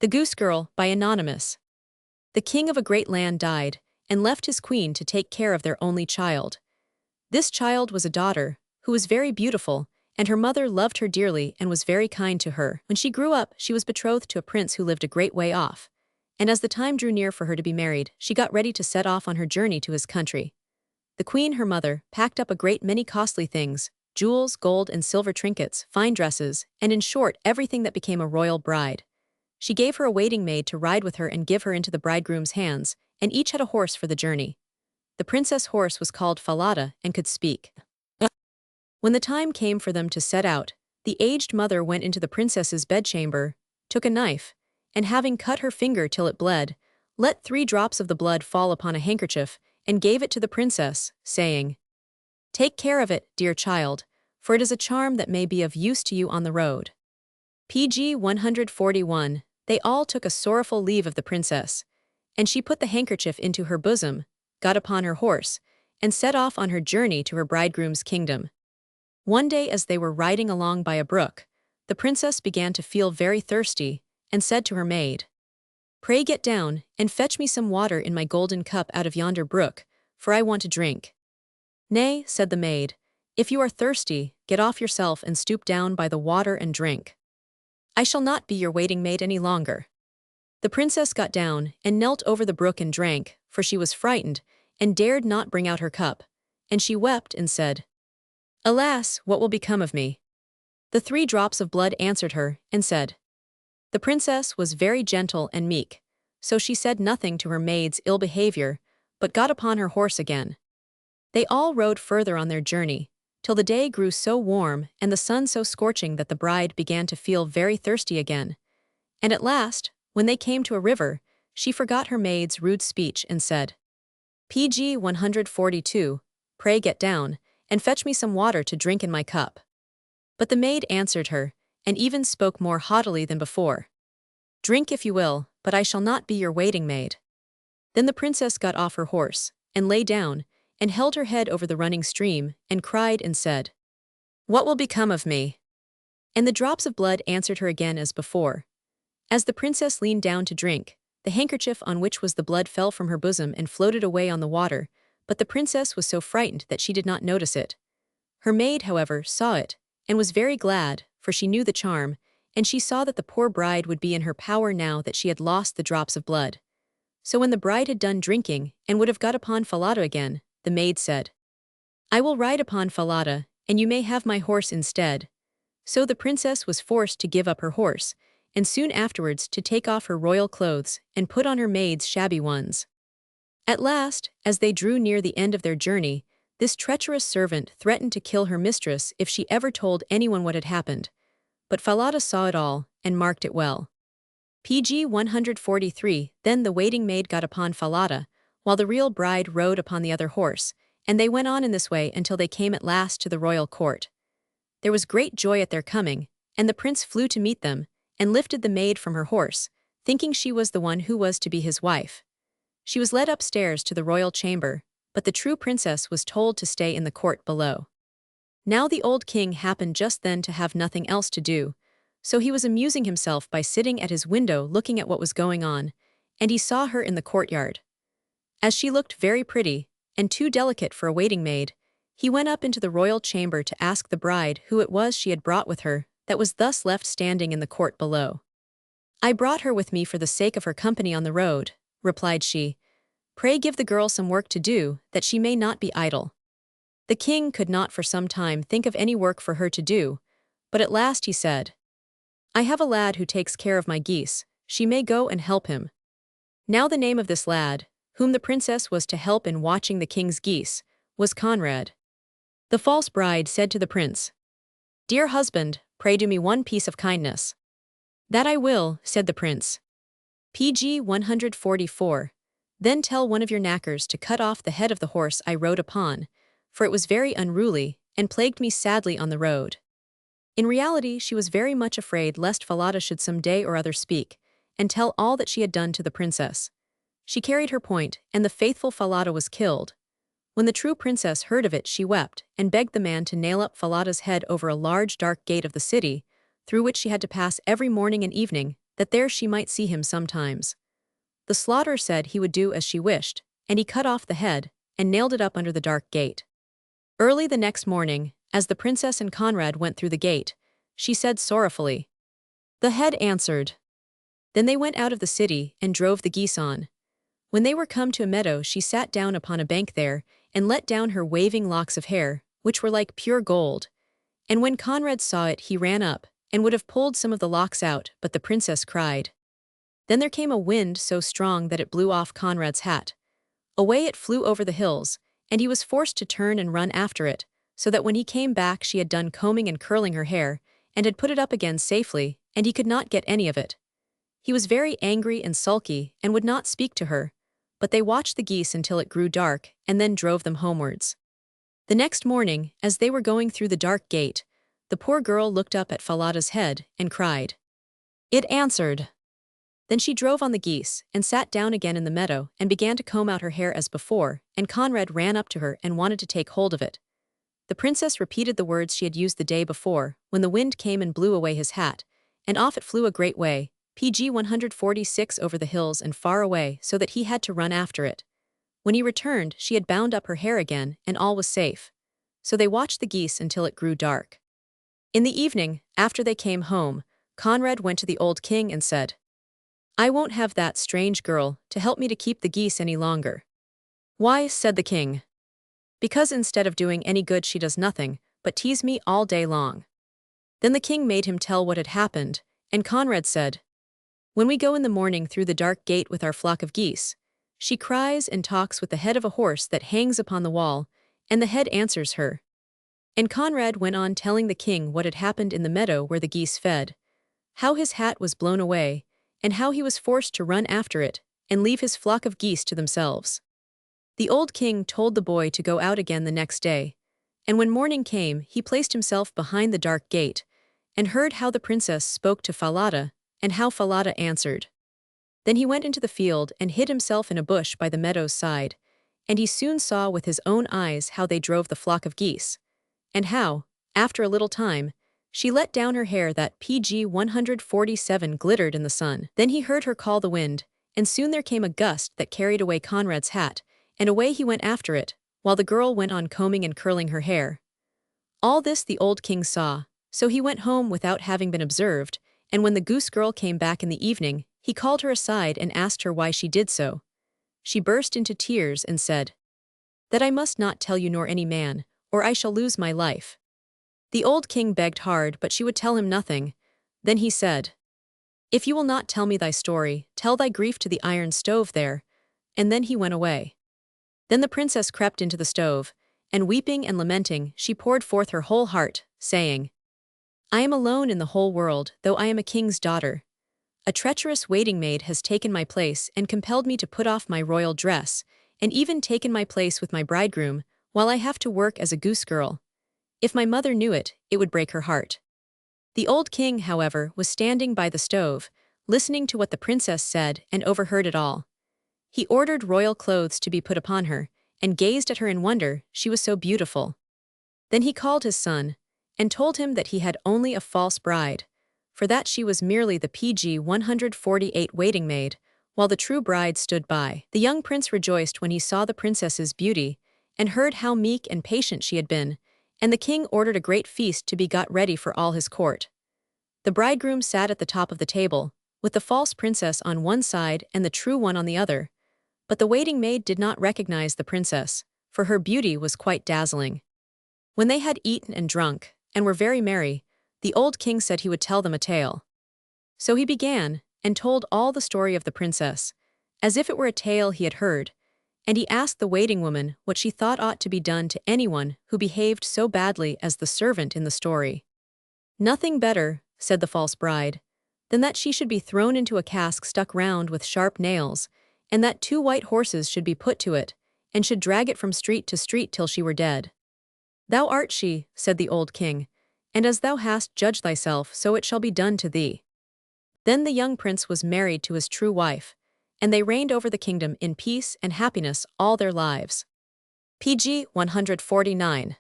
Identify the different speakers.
Speaker 1: The Goose-Girl by Anonymous. The king of a great land died, and left his queen to take care of their only child. This child was a daughter, who was very beautiful, and her mother loved her dearly and was very kind to her. When she grew up, she was betrothed to a prince who lived a great way off, and as the time drew near for her to be married, she got ready to set off on her journey to his country. The queen, her mother, packed up a great many costly things, jewels, gold and silver trinkets, fine dresses, and in short, everything that became a royal bride. She gave her a waiting maid to ride with her and give her into the bridegroom's hands, and each had a horse for the journey. The princess' horse was called Falada and could speak. When the time came for them to set out, the aged mother went into the princess's bedchamber, took a knife, and having cut her finger till it bled, let 3 drops of the blood fall upon a handkerchief, and gave it to the princess, saying, "Take care of it, dear child, for it is a charm that may be of use to you on the road." PG 141. They all took a sorrowful leave of the princess, and she put the handkerchief into her bosom, got upon her horse, and set off on her journey to her bridegroom's kingdom. One day as they were riding along by a brook, the princess began to feel very thirsty, and said to her maid, "Pray get down, and fetch me some water in my golden cup out of yonder brook, for I want to drink." "Nay," said the maid, "if you are thirsty, get off yourself and stoop down by the water and drink. I shall not be your waiting maid any longer." The princess got down, and knelt over the brook and drank, for she was frightened, and dared not bring out her cup, and she wept and said, "Alas, what will become of me?" The 3 drops of blood answered her, and said. The princess was very gentle and meek, so she said nothing to her maid's ill behavior, but got upon her horse again. They all rode further on their journey, till the day grew so warm and the sun so scorching that the bride began to feel very thirsty again, and at last, when they came to a river, she forgot her maid's rude speech and said, PG 142, "Pray get down, and fetch me some water to drink in my cup." But the maid answered her, and even spoke more haughtily than before, "Drink if you will, but I shall not be your waiting maid." Then the princess got off her horse, and lay down, and held her head over the running stream, and cried and said, "What will become of me?" And the drops of blood answered her again as before. As the princess leaned down to drink, the handkerchief on which was the blood fell from her bosom and floated away on the water, but the princess was so frightened that she did not notice it. Her maid, however, saw it, and was very glad, for she knew the charm, and she saw that the poor bride would be in her power now that she had lost the drops of blood. So when the bride had done drinking, and would have got upon Falada again, the maid said, "I will ride upon Falada, and you may have my horse instead." So the princess was forced to give up her horse, and soon afterwards to take off her royal clothes, and put on her maid's shabby ones. At last, as they drew near the end of their journey, this treacherous servant threatened to kill her mistress if she ever told anyone what had happened. But Falada saw it all, and marked it well. PG 143. Then the waiting maid got upon Falada, while the real bride rode upon the other horse, and they went on in this way until they came at last to the royal court. There was great joy at their coming, and the prince flew to meet them, and lifted the maid from her horse, thinking she was the one who was to be his wife. She was led upstairs to the royal chamber, but the true princess was told to stay in the court below. Now the old king happened just then to have nothing else to do, so he was amusing himself by sitting at his window looking at what was going on, and he saw her in the courtyard. As she looked very pretty, and too delicate for a waiting maid, he went up into the royal chamber to ask the bride who it was she had brought with her, that was thus left standing in the court below. "I brought her with me for the sake of her company on the road," replied she. "Pray give the girl some work to do, that she may not be idle." The king could not for some time think of any work for her to do, but at last he said, "I have a lad who takes care of my geese, she may go and help him." Now the name of this lad, whom the princess was to help in watching the king's geese, was Conrad. The false bride said to the prince, "Dear husband, pray do me one piece of kindness." "That I will," said the prince. PG 144. Then tell one of your knackers to cut off the head of the horse I rode upon, for it was very unruly, and plagued me sadly on the road. In reality, she was very much afraid lest Falada should some day or other speak, and tell all that she had done to the princess. She carried her point, and the faithful Falada was killed. When the true princess heard of it, she wept, and begged the man to nail up Falada's head over a large dark gate of the city, through which she had to pass every morning and evening, that there she might see him sometimes. The slaughterer said he would do as she wished, and he cut off the head and nailed it up under the dark gate. Early the next morning, as the princess and Conrad went through the gate, she said sorrowfully. The head answered. Then they went out of the city and drove the geese on. When they were come to a meadow, she sat down upon a bank there and let down her waving locks of hair, which were like pure gold. And when Conrad saw it, he ran up and would have pulled some of the locks out, but the princess cried. Then there came a wind so strong that it blew off Conrad's hat. Away it flew over the hills, and he was forced to turn and run after it, so that when he came back she had done combing and curling her hair, and had put it up again safely, and he could not get any of it. He was very angry and sulky, and would not speak to her, but they watched the geese until it grew dark, and then drove them homewards. The next morning, as they were going through the dark gate, the poor girl looked up at Falada's head, and cried. It answered. Then she drove on the geese, and sat down again in the meadow, and began to comb out her hair as before, and Conrad ran up to her and wanted to take hold of it. The princess repeated the words she had used the day before, when the wind came and blew away his hat, and off it flew a great way, PG 146 over the hills and far away, so that he had to run after it. When he returned, she had bound up her hair again, and all was safe. So they watched the geese until it grew dark. In the evening, after they came home, Conrad went to the old king and said, I won't have that strange girl to help me to keep the geese any longer. Why, said the king. Because instead of doing any good she does nothing, but tease me all day long. Then the king made him tell what had happened, and Conrad said, When we go in the morning through the dark gate with our flock of geese, she cries and talks with the head of a horse that hangs upon the wall, and the head answers her. And Conrad went on telling the king what had happened in the meadow where the geese fed, how his hat was blown away, and how he was forced to run after it and leave his flock of geese to themselves. The old king told the boy to go out again the next day, and when morning came he placed himself behind the dark gate, and heard how the princess spoke to Falada, and how Falada answered. Then he went into the field and hid himself in a bush by the meadow's side, and he soon saw with his own eyes how they drove the flock of geese, and how, after a little time, she let down her hair that PG 147 glittered in the sun. Then he heard her call the wind, and soon there came a gust that carried away Conrad's hat, and away he went after it, while the girl went on combing and curling her hair. All this the old king saw, so he went home without having been observed, and when the Goose-Girl came back in the evening, he called her aside and asked her why she did so. She burst into tears and said, That I must not tell you nor any man, or I shall lose my life. The old king begged hard, but she would tell him nothing. Then he said, If you will not tell me thy story, tell thy grief to the iron stove there. And then he went away. Then the princess crept into the stove, and weeping and lamenting, she poured forth her whole heart, saying, I am alone in the whole world, though I am a king's daughter. A treacherous waiting-maid has taken my place and compelled me to put off my royal dress, and even taken my place with my bridegroom, while I have to work as a goose-girl. If my mother knew it, it would break her heart. The old king, however, was standing by the stove, listening to what the princess said, and overheard it all. He ordered royal clothes to be put upon her, and gazed at her in wonder, she was so beautiful. Then he called his son, and told him that he had only a false bride, for that she was merely the PG 148 waiting-maid, while the true bride stood by. The young prince rejoiced when he saw the princess's beauty, and heard how meek and patient she had been, and the king ordered a great feast to be got ready for all his court. The bridegroom sat at the top of the table, with the false princess on one side and the true one on the other, but the waiting-maid did not recognize the princess, for her beauty was quite dazzling. When they had eaten and drunk, and were very merry, the old king said he would tell them a tale. So he began, and told all the story of the princess, as if it were a tale he had heard, and he asked the waiting woman what she thought ought to be done to anyone who behaved so badly as the servant in the story. Nothing better, said the false bride, than that she should be thrown into a cask stuck round with sharp nails, and that 2 white horses should be put to it, and should drag it from street to street till she were dead. Thou art she, said the old king, and as thou hast judged thyself, so it shall be done to thee. Then the young prince was married to his true wife, and they reigned over the kingdom in peace and happiness all their lives. PG 149.